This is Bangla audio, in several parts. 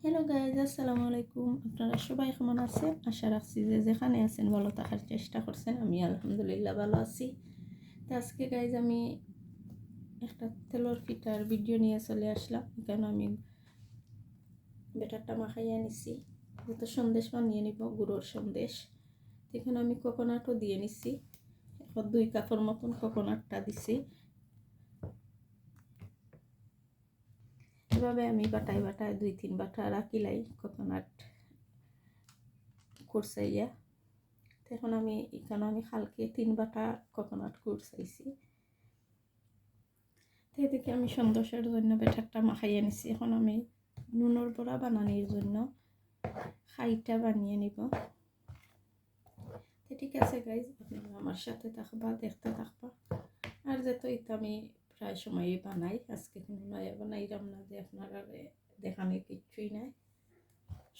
হ্যালো গাইজ, আসসালামু আলাইকুম। আপনারা সবাই কেমন আছেন? আশা রাখছি যে যেখানে আছেন ভালো থাকার চেষ্টা করছেন। আমি আলহামদুলিল্লাহ ভালো আছি। তো আজকে গাইজ আমি একটা তেলের পিঠার ভিডিও নিয়ে চলে আসলাম। এখানে আমি ব্যাটারটা মাখাইয়া নিছি, যেহেতু সন্দেশ বানিয়ে নিব, গুঁড়োর সন্দেশ। এখানে আমি কোকোনাটও দিয়ে নিছি, এখন 2 কাপের মতন কোকোনাটটা দিছি। এভাবে আমি বাটায় 2-3 বাটা রাখিলাই কোকোনাট কুরসাইয়া। এখন এখানে আমি হালকে 3 বাটা কোকোনাট কুরসাইছি। তো এদিকে আমি সন্দেশের জন্য ব্যাটারটা মাখাইয়া নিছি। এখন আমি নুনের বড়া বানানোর জন্য খাইটা বানিয়ে নিব। তো ঠিক আছে গাইজ, আপনারা আমার সাথে থাকবা, দেখতে থাকবা। আর যেহেতু এটা আমি প্রায় সময়ই বানাই, আজকে কোনো নয়া বানাইলাম না যে আপনারা দেখানোর কিচ্ছুই নাই,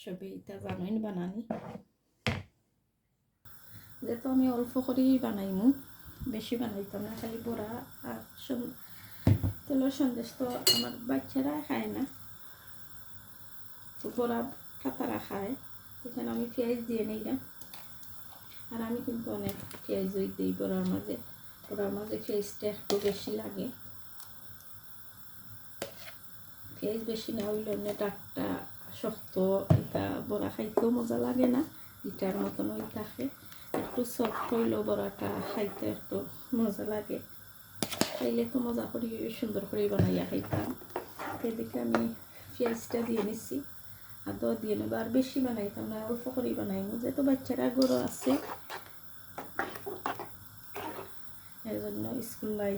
সবই এটা জানেন বানানি। যেহেতু আমি অল্প করেই বানাইমু, বেশি বানাইতাম না, খালি বড়া আর তেলের সন্দেশ তো আমার বাচ্চারা খায় না, তো বড়া কাতারা খায়। এখানে আমি পেঁয়াজ দিয়ে নিলাম, আর আমি কিন্তু অনেক পেঁয়াজ দিই বড়ার মাঝে পেঁয়াজটা একটু বেশি লাগে। পেঁয়াজ বেশি না হইলে অন্য ডাকটা শক্ত, এটা বড়া খাইতেও মজা লাগে না, ইটার মতন ওই থাকে। একটু সফট হইলেও বড়াটা খাইতে একটু মজা লাগে, খাইলে তো মজা করি সুন্দর করে বানাইয়া খাইতাম। এদিকে আমি পেঁয়াজটা দিয়ে নিচ্ছি, আদা দিয়ে নেবো। আর বেশি বানাইতাম না, অল্প করে বানাইব, যেহেতু বাচ্চারা গরু আছে, এর জন্য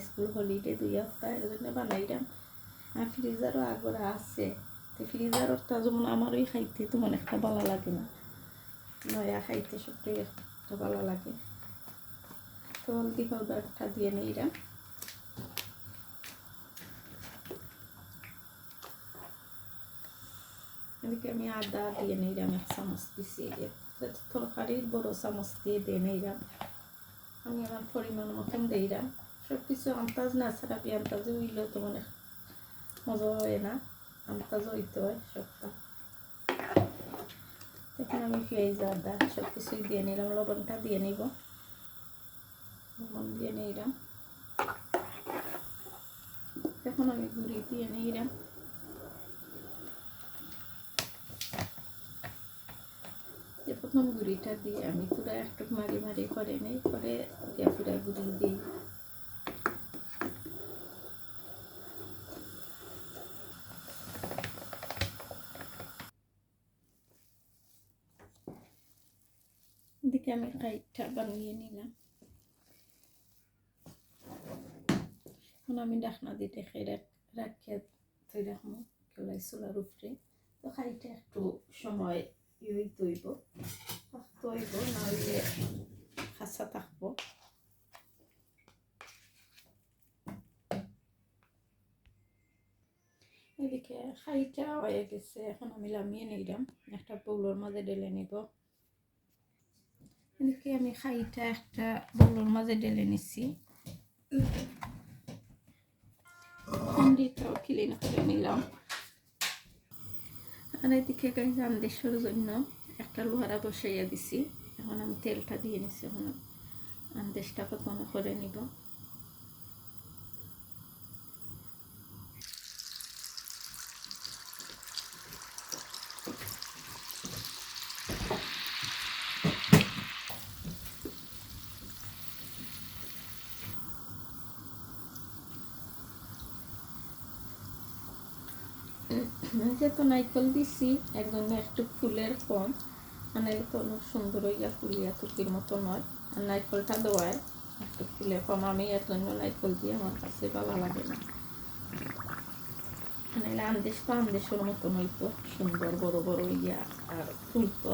স্কুল হলিডে 2 সপ্তাহ, এর জন্য বানাইলাম। আর ফ্রিজারও আগরা আছে, তো ফ্রিজারটা যেমন আমারই খাইতে তেমন একটা ভালো লাগে না, নয়া খাইতে সবটাই একটা ভালো লাগে। তো হলদি পাউডারটা দিয়ে নিলাম। এদিকে আমি আদা দিয়ে নিলাম, 1 চামচ দিছি, তরকারির বড় চামচ দিয়ে নিলাম। আমি আমার পরিমাণ মতন দিলাম। সব কিছু আন্দাজ না ছাড়া, আন্দাজে হইলেও তো মানে মজা হয় না, আন্দাজ হইতে হয় সবটা। এখন আমি পেঁয়াজ আদা সব কিছুই দিয়ে নিলাম, লবণটা দিয়ে নিব, লবণ দিয়ে নিলাম। এখন আমি গুঁড়ি দিয়ে নিলাম। প্রথম গুঁড়িটা দিয়ে আমি পুরো একটু মারি করে নেই, করে পুরা গুঁড়ি দিই। এদিকে আমি কাইটটা বানিয়ে নিলাম। এখন আমি ডাকনা দিয়ে দেখে রাখিয়ে রাখবো কেলাই চুলার উপরে। তো খাইটা একটু সময় তৈব না হইলে খাঁচা থাকবো। এদিকে খাইটা হয়ে গেছে, এখন আমি নামিয়ে নিলাম, একটা বউলের মাঝে ঢেলে নিব। এদিকে আমি খাইটা একটা বউলের মাঝে ঢেলে নিচ্ছি, হাঁড়িটাও ক্লিন করে নিলাম। আর এদিকে গাইজ আন্দেশের জন্য একটা লোহারা বসাইয়া দিছি, এখন আমি তেলটা দিয়ে নিচ্ছি। এখন আন্দেশটা প্রথমে করে নিব। যেহেতু নাইকল দিছি, এর জন্য একটু ফুলের কম, মানে তো অনেক সুন্দর হইয়া ফুলিয়া তুকির মতো নয়। আর নাইকলটা দেওয়ায় একটু ফুলের কম, আমি এর জন্য নাইকল দিয়ে আমার কাছে ভালো লাগে না। মানে আন্দেশের মতন হইতো সুন্দর বড় বড় ইয়া আর ফুলতো।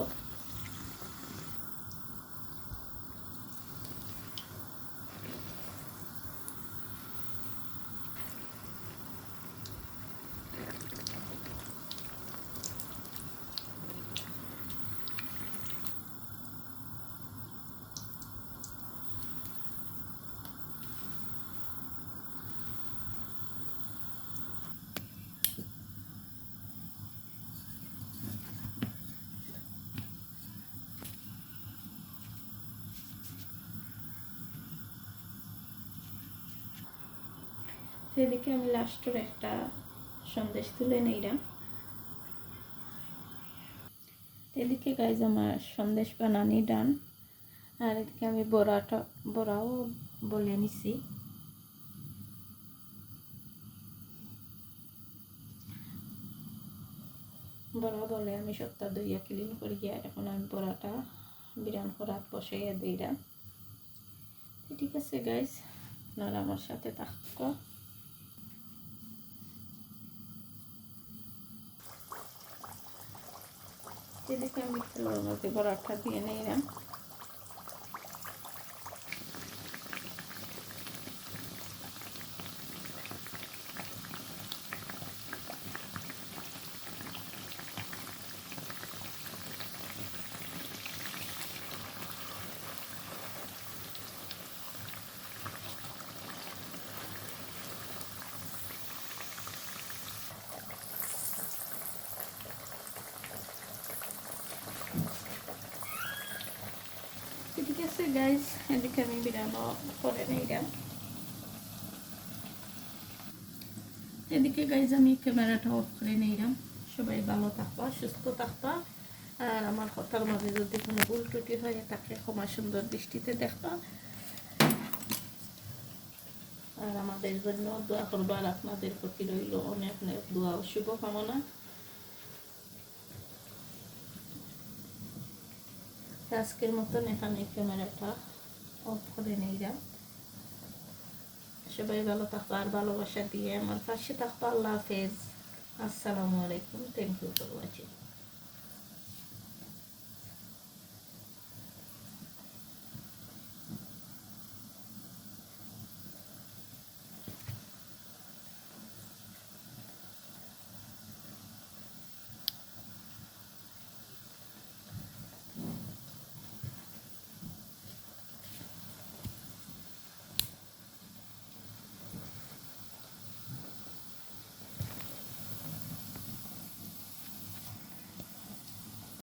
এদিকে আমি লাস্টের একটা সন্দেশ তুলে নিলাম। এদিকে গাইজ আমার সন্দেশ বানানি ডান। আর এদিকে আমি বড়াও বলে নিছি। বড়া বলে আমি সপ্তাহ দইয়া ক্লিন করি গিয়া এখন আমি বড়াটা বিরান করাত বসাইয়া দিলাম। ঠিক আছে গাইজ, আপনারা আমার সাথে থাকো। এদিকে আমি তেলের মধ্যে বড়াটা দিয়ে নিলাম। ঠিক আছে গাইজ, এদিকে আমি বিরানো করে নিলাম। এদিকে গাইজ আমি ক্যামেরাটা অফ করে নিলাম। সবাই ভালো থাকবা, সুস্থ থাকবা। আর আমার কথার মাঝে যদি কোনো ভুল ত্রুটি হয়ে থাকে ক্ষমা সুন্দর দৃষ্টিতে দেখবা। আর আমাদের জন্য দোয়া করবা। আর আপনাদের প্রতি রইল অনেক অনেক দোয়া ও শুভকামনা। আজকের মতন এখানে ক্যামেরাটা অফ করে নিলাম। সবাই ভালো থাকবা আর ভালোবাসা দিয়ে আমার পাশে থাকবা। আল্লাহ হাফেজ, আসসালামু আলাইকুম, থ্যাংক ইউ ফর ওয়াচিং।